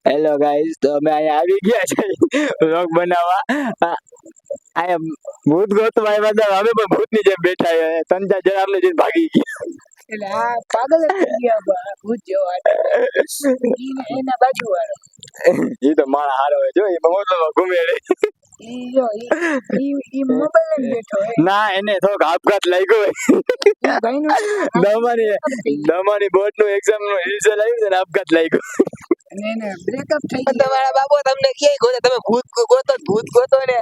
Hello guys, તો અમે અહીંયા આવી ગયા છે વ્લોગ બનાવવા. અહીંયા ભૂત ગોતવા આવ્યા હતા. અમે પણ ભૂતની જેમ બેઠા છે. તંજા જરા અમને જોઈને ભાગી ગયા. એટલે આ પાગલ જ થઈ ગયા ભૂત જેવો એના બાજુ વાળો એ તો મારા હારો હોય જો એ મોટો ઘૂમે રે. ઈ જો ઈ મોબાઈલ લઈને બેઠો હે. ના એને થોડોક આપઘાત લાગ્યો હોય. દમાની બોર્ડ નું એક્ઝામ નું રિઝલ્ટ આવ્યું છે ને આપઘાત લાગ્યો. અને એને બ્રેકઅપ થઈ ગયું. તમારા બાબો તમને ક્યાંય ગોતે તમે ભૂત ગોતો ને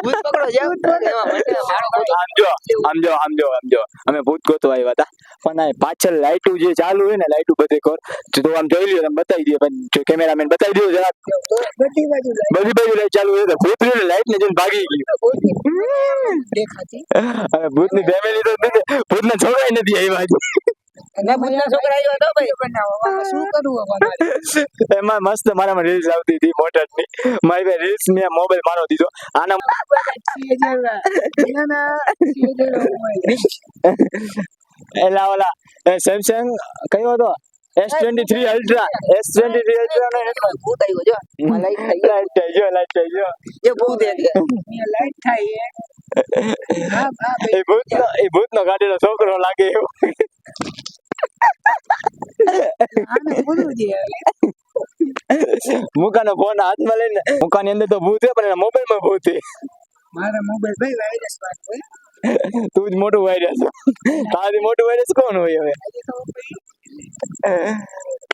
ભૂત પકડો જાવ એમાં મને મારો આમ જો અમે ભૂત ગોતવા આવ્યા હતા પણ આ પાછળ લાઈટું જે ચાલુ હોય ને લાઈટું બધે કર તો આમ જોઈ લ્યો તમે બતાવી દો પણ કેમેરામેન બતાવી દો જરા બધી બાજુ લાઈટ ચાલુ હોય તો ભૂત ને લાઈટ ને જોઈને ભાગી ગયું દેખાતી. હવે ભૂતની ફેમિલી તો ભૂતને છોકરાય નથી આવ્યા છે. ના ભૂતના છોકરા આવ્યો તો ભાઈ બનાવો આમાં શું કરવું અમારે? એમાં મસ્ત મારામાં રીલ્સ આવતી હતી મોટરની મારી ભાઈ રીલ્સ મેં મોબાઈલ મારો દીધો આના એલા ઓલા સેમસંગ કયો હતો S23 અલ્ટ્રા નો ભૂત આવ્યો જો લાઈટ થઈ લાઈટ થઈ ગયો જે ભૂત લાઈટ થાય એ ભૂતનો ગાડીનો છોકરો લાગે એવો આને બોલવું જોઈએ. મુકાનો ફોન હાથમાં લઈને મુકાની અંદર તો ભૂત છે પણ એના મોબાઈલમાં ભૂત છે. મારા મોબાઈલ ભાઈ વાયરસ વાળો હોય. તું જ મોટું વાયરસ તારી મોટું વાયરસ કોણ હોય હવે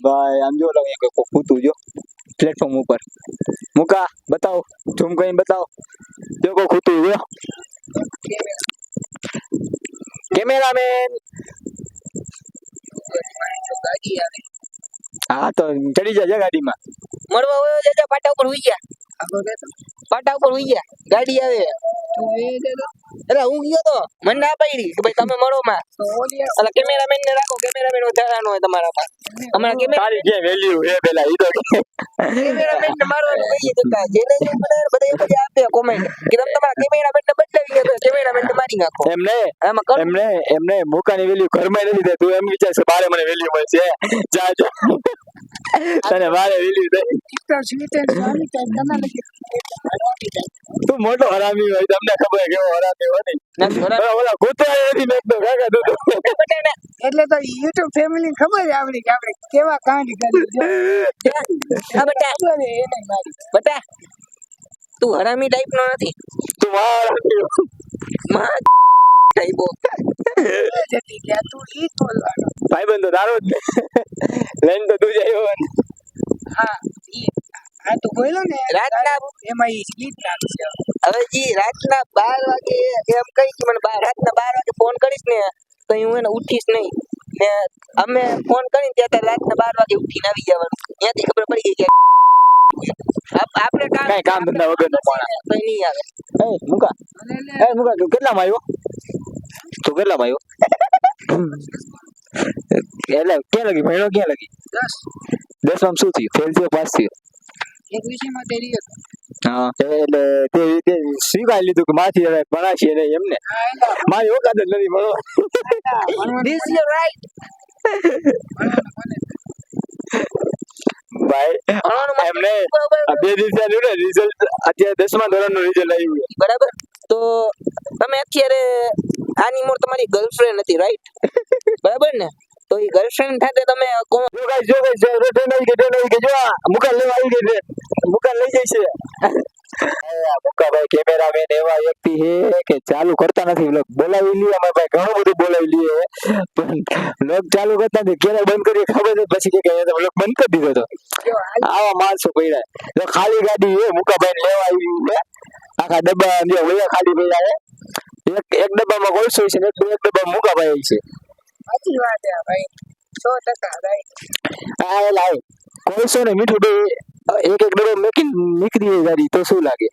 ભાઈ આમ જો કૂતું જો પ્લેટફોર્મ ઉપર મુકા બતાવો ઝૂમ કરીને બતાવો જો કોઈ કૂતું જો કેમેરામેન ગાડી આવે હા તો ચડી જાય ગાડીમાં મળવા હોય છે પાટા ઉપર ઉઈ ગયા પાટા ઉપર ઉઈ ગયા ગાડી આવે એટલે હું ગયો તો મને ના પાડી કે ભાઈ તમે મળો માં એટલે કેમેરામેન ને રાખો કેમેરામેન વધારાનો હોય તમારા પાસે હમણાં તારી જે વેલ્યુ હે પેલા ઈ તો કેમેરામેન ને મારવાનું કહીએ જતા જેને જે મને બધા એક જ આપે કોમેન્ટ કે તમે તમારા કેમેરામેન ને બદલાવી ગયા તો કેમેરામેન ને મારી નાખો એમને મુકાની વેલ્યુ ઘરમાં નથી દે તું એમ વિચાર છે બારે મને વેલ્યુ મળશે જા તને બારે વેલ્યુ દે તું મોટો હરામી હોય તમને ખબર કેવો હરામી હોય ઓલા ગોતવા નથી મેકતો કાકા તું એટલે તો YouTube ફેમિલી ખબર છે આપડી કે આપણે કેવા કાંડ કરી બટા તું હરામી ટાઈપ નો નથી તું માં ટાઈપો જતી ગયા તું ઈ બોલવાનો. ભાઈબંધ તો તારો જ ને લઈને તો તું જ આવ્યો ને હા આ તો બોલ્યો ને રાતના એમાં ઈ ગીત નાખશે. હવે જી રાતના 12 વાગે એમ કહી કે મને રાતના 12 વાગે ફોન કરીશ ને તો હું એને ઉઠીશ નહીં ને અમે ફોન કરીને ત્યાં રાતના 12 વાગે ઉઠીને આવી જવાનું ત્યાંથી ખબર પડી ગઈ કે આપણે કઈ કામ ધંધા વગર નો માણસ કઈ નહીં આવે મુકા તું કેટલામાં આવ્યો એટલે ક્યાં લગી ભણ્યો ક્યાં લગી 10 માં શું થયું ફેલ થયો પાસ થયો એક વિષયમાં તે રહ્યો હતો. હા એટલે તે રીતે સ્વીકારી લીધું કે માથી હવે ભણાશીએ નહીં એમને મારી ઓકાત જ નથી ભણવા ધીસ યુ રાઈટ ભાઈ એમને આ 2 દિવસ થયું ને રિઝલ્ટ અત્યારે 10મા ધોરણનું રિઝલ્ટ આવ્યું બરાબર તો તમે અત્યારે આની મોર તમારી ગર્લફ્રેન્ડ હતી રાઈટ બરાબર ને તો એ ગર્લફ્રેન્ડ સાથે તમે જો ટ્રેન આવી ગઈ જો મુકા લેવા આવી ગઈ ટ્રેન મુકા લઈ જાય છે મુકાભાઈ કેમેરામેન એવા વ્યક્તિ છે કે ચાલુ કરતા નથી વ્લોગ બોલાવી લઈએ અમે ભાઈ ઘણું બધું બોલાવી લઈએ પણ વ્લોગ ચાલુ કરતા નથી ક્યારે બંધ કરીએ ખબર નથી પછી કે વ્લોગ બંધ કરી દીધો તો આવા માણસો પડ્યા જો ખાલી ગાડી છે મુકાભાઈ લેવા આવી છે આખા ડબ્બા જે વયા ખાલી પડ્યા છે એક ડબ્બામાં કોલસો છે ને એક ડબ્બા મુકાભાઈ છે સાચી વાત છે ભાઈ 100% રાઈટ. હા એ લાવ કોલસો ને મીઠું બે એક ડબ્બો નીકળી ગાડી તો શું લાગે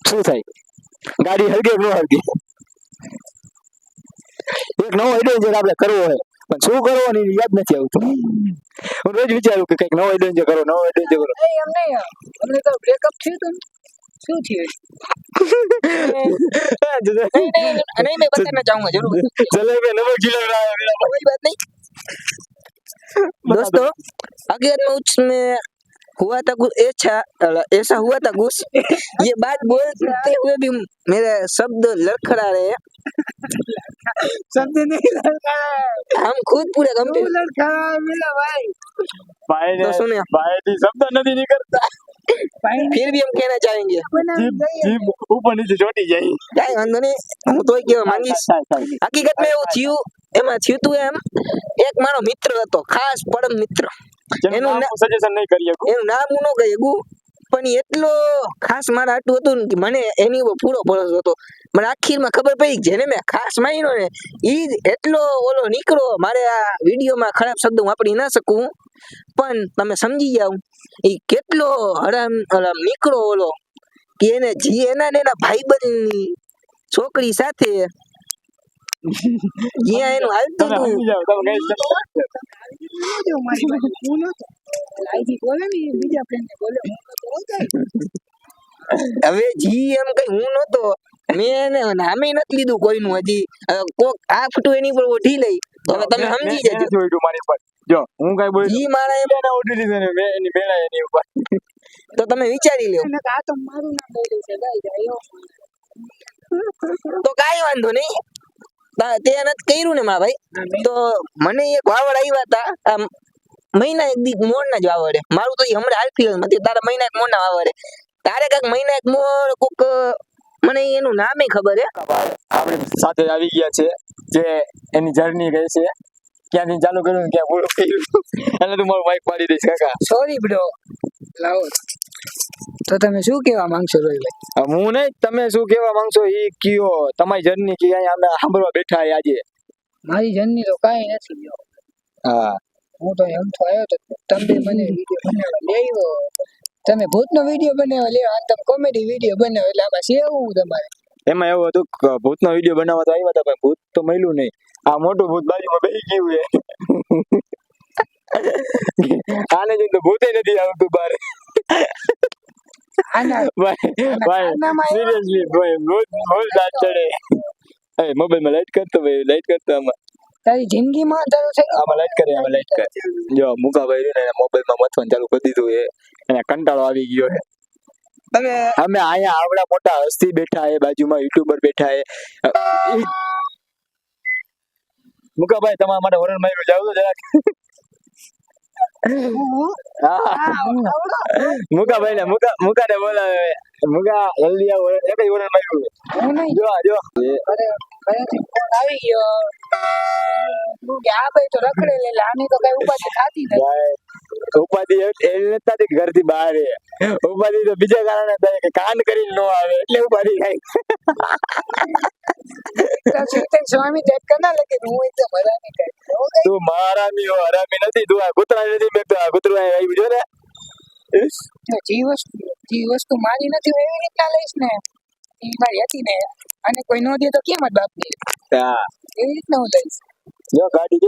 શું થાય ગાડી હલગે ન હલગે એક નવો એડવેન્ચર આપણે કરવો હોય પણ શું કરવાનું યાદ નથી આવતું હું રોજ વિચારું કે કઈક નવો એડવેન્ચર કરો એમ નહીં અમને તો બ્રેકઅપ થયું હતું શું થયું नहीं मैं बताना चाहूंगा जरूर जलेबी नमक खिला रहा है कोई बात नहीं दोस्तों हकीकत में उसमें हुआ था कुछ ऐसा हुआ था कुछ ये बात बोलते हुए भी मेरे शब्द लड़खड़ा रहे हैं शब्द नहीं लड़का है हम खुद पूरे गंभीर तू लड़का है मेरा भाई ભાઈ तो सुने ભાઈથી શબ્દ નથી નીકળતા भाई फिर भी हम कहना चाहेंगे बनावी જીભ જોઈએ જીભ ઉપર નીચે ચોટી જાય કાંઈ વાંધો નહીં હું તોય કહેવા માંગીશ હકીકતમાં એવું થયું એમાં થયું તું એમ એક મારો મિત્ર હતો ખાસ પરમ મિત્ર એનું સજેશન નહીં કરી શકું એનું નામ હું ન કહી શકું પણ ઈ એટલો ખાસ મારા હાટું હતું ને કે મને એની ઉપર પૂરો ભરોસો હતો મને આખીરમાં ખબર પડી કે જેને મેં ખાસ માન્યો ને ઈ જ એટલો ઓલો નીકળો મારે આ વિડીયોમાં ખરાબ શબ્દ હું વાપરી ના શકું પણ તમે સમજી જાવ ઈ કેટલો હરામ નીકળો ઓલો કે એને જી એના ને એના ભાઈબંધની છોકરી સાથે જ્યાં એનું હાલતું તમે હતું સમજી જાઓ તમે કઈ જો મારી બાજુ હું નતો લાઈથી બોલે ને એ બીજા ફ્રેન્ડ બોલે હું નતો બોલતો હવે જી એમ કઈ હું નતો મેં એને નામે નથી લીધું કોઈનું હજી કોક આ ફૂટું એની પર ઓઢી લઈ હવે તમે સમજી જજો જોઈતું મારી પર જો હું કઈ બોલી જી મારા એમ એને ઉડી લીધું ને મેં એની બેડા એની ઉપર તો તમે વિચારી લ્યો એને આ તો મારું નામ બોલ્યું છે ગાઈ જાય તો કાંઈ વાંધો નહીં તે નથી કર્યું ને મારા ભાઈ તો મને એક વાવડ આવ્યા હતા આમ મહિના એક દી મોરના જ વાવડે મારું તો ઈ હમણાં હાલ ફિલ્મ હતી તારા મહિના એક મોરના વાવડે તારે કાંઈક મહિના એક મોર કોક મને એનું નામે ખબર હે આપણે સાથે આવી ગયા છે જે એની જર્ની ગઈ છે ક્યાંથી ચાલુ કર્યું ને ક્યાં પૂરું કર્યું એટલે તું મારું માઇક પાડી દઈશ કાકા સોરી બ્રો લાવો તો તમે શું કહેવા માંગશો રોહિભાઈ હવે હું નહીં તમે શું કહેવા માંગશો ઈ કયો તમારી જર્ની કે અહીંયા અમે સાંભળવા બેઠા છે આજે મારી જર્ની તો કાંઈ નથી લ્યો હા હું તો એમ તો આવ્યો તો તમે મને વિડીયો બનાવવા લેવો તમે ભૂતનો વિડીયો બનાવવા લેવો અને તમે કોમેડી વિડીયો બનાવો એટલે આમાં સેવું તમારે એમાં એવું હતું કે ભૂતનો વિડીયો બનાવવા તો આવ્યા હતા પણ ભૂત તો મળ્યું નહીં આ મોટું ભૂત બાજુમાં બેસી ગયું છે આને જોઈને તો ભૂતે નથી આવતું બહાર આના ભાઈ આનામાં સિરિયસલી ભાઈ રોજ રાત ચડે એ મોબાઈલમાં લાઈટ કરતો ભાઈ લાઈટ કરતો તારી જિંદગીમાં તારું થઈ આમાં લાઈટ કરે જો મુકાભાઈ રહ્યું ને એને મોબાઈલમાં મથવાનું ચાલુ કરી દીધું છે એને કંટાળો આવી ગયો છે તમે અમે અહીંયા આવડા મોટા હસ્તી બેઠા છે બાજુમાં યુટ્યુબર બેઠા છે મુકાભાઈ તમારા માટે હોરર માર્યું જાવ તો જરાક મુકાભાઈ ને મુકાને બોલાવે મુકા જલ્દી આવો એક જ હોરર માર્યું હું નહીં જો જો અરે ઘરેથી ફોન આવી ગયો કે આ ભાઈ તો રખડે એટલે આની તો કઈ ઉપાધિ થતી નથી ઉપાધિ એને નથી ઘરથી બહાર ઉપાધિ તો બીજા કારણે થાય કે કાન કરીને ન આવે એટલે ઉપાધિ થાય તો ચિંતન સ્વામી ટાઈપ કરના લગે હું એકદમ હરામી ટાઈપ તું મારામી હો હરામી નથી તું આ કૂતરા નથી મેં આ કૂતરું આવ્યું જો ને જે વસ્તુ મારી નથી હોય એવી રીતના લઈશ ને એ મારી હતી ને અને કોઈ નો દે તો કેમ જ બાપ દે હા એવી રીતના હું લઈશ જો ગાડી જઈ